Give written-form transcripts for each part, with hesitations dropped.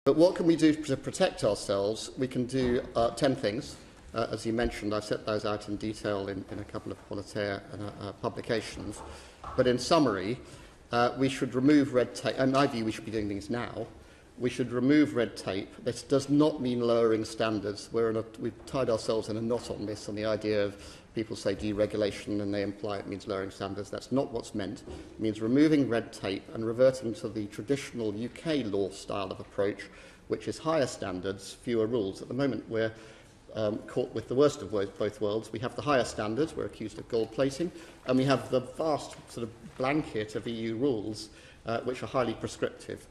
But what can we do to protect ourselves? We can do 10 things. As you mentioned, I've set those out in detail in a couple of Politeia publications. But in summary, we should remove red tape. In my view, we should be doing things now. We should remove red tape. This does not mean lowering standards. We've tied ourselves in a knot on this, on the idea of people say deregulation and they imply it means lowering standards. That's not what's meant. It means removing red tape and reverting to the traditional UK law style of approach, which is higher standards, fewer rules. At the moment, we're caught with the worst of both worlds. We have the higher standards, we're accused of gold plating, and we have the vast sort of blanket of EU rules which are highly prescriptive.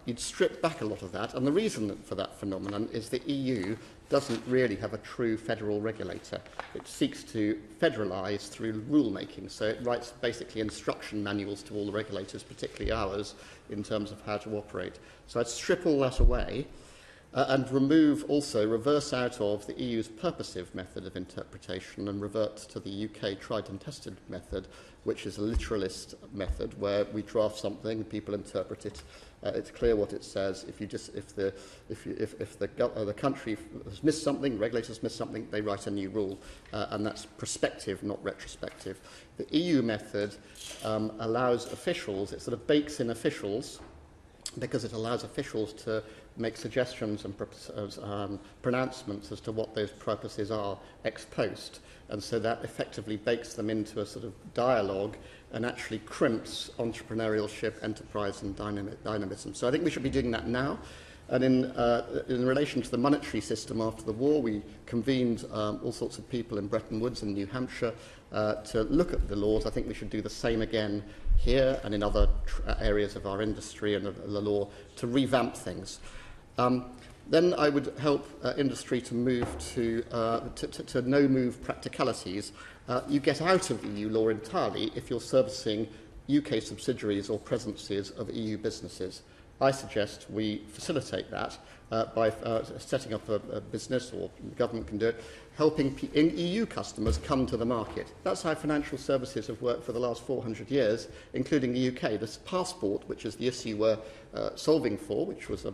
You'd strip back a lot of that, and the reason for that phenomenon is the EU doesn't really have a true federal regulator. It seeks to federalise through rulemaking, so it writes basically instruction manuals to all the regulators, particularly ours, in terms of how to operate. So I'd strip all that away and reverse out of the EU's purposive method of interpretation and revert to the UK tried and tested method, which is a literalist method where we draft something, people interpret it. It's clear what it says. If the country has missed something, regulators miss something, they write a new rule, and that's prospective, not retrospective. The EU method allows officials. It sort of bakes in officials because it allows officials to make suggestions and pronouncements as to what those purposes are ex post, and so that effectively bakes them into a sort of dialogue and actually crimps entrepreneurship, enterprise and dynamism. So I think we should be doing that now. And in relation to the monetary system after the war, we convened all sorts of people in Bretton Woods and New Hampshire to look at the laws. I think we should do the same again here and in other areas of our industry and of the law to revamp things. Then I would help industry to move to no-move practicalities. You get out of EU law entirely if you're servicing UK subsidiaries or presences of EU businesses. I suggest we facilitate that by setting up a business, or the government can do it, helping EU customers come to the market. That's how financial services have worked for the last 400 years, including the UK. This passport, which is the issue we're solving for, which was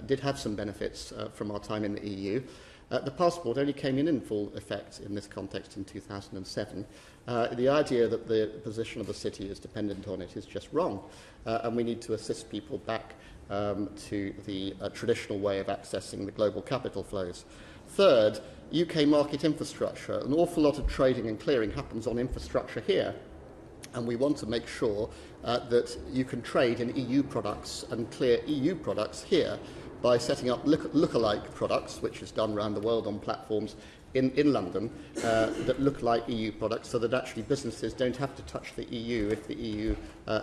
did have some benefits from our time in the EU, the passport only came in full effect in this context in 2007. The idea that the position of the city is dependent on it is just wrong, and we need to assist people back to the traditional way of accessing the global capital flows. Third, UK market infrastructure. An awful lot of trading and clearing happens on infrastructure here, and we want to make sure that you can trade in EU products and clear EU products here by setting up look-alike products, which is done around the world on platforms in London, that look like EU products, so that actually businesses don't have to touch the EU if the EU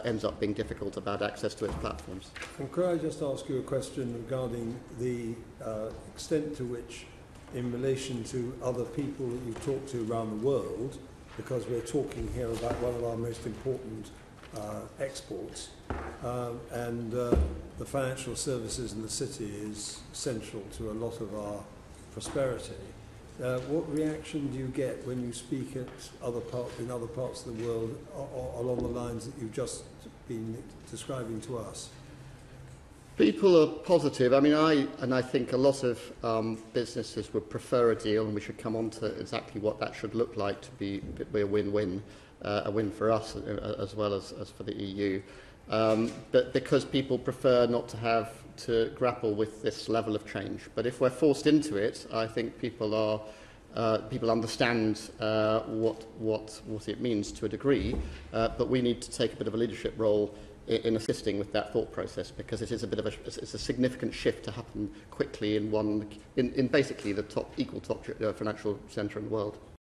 ends up being difficult about access to its platforms. And could I just ask you a question regarding the extent to which, in relation to other people that you talk to around the world, because we're talking here about one of our most important exports, and the financial services in the city is central to a lot of our prosperity. What reaction do you get when you speak at other parts of the world along the lines that you've just been describing to us? People are positive. I mean, I think a lot of businesses would prefer a deal, and we should come on to exactly what that should look like to be a win-win, a win for us as well as for the EU. But because people prefer not to have to grapple with this level of change. But if we're forced into it, I think people understand what it means to a degree. But we need to take a bit of a leadership role in assisting with that thought process, because it is it's a significant shift to happen quickly in basically the equal top financial centre in the world.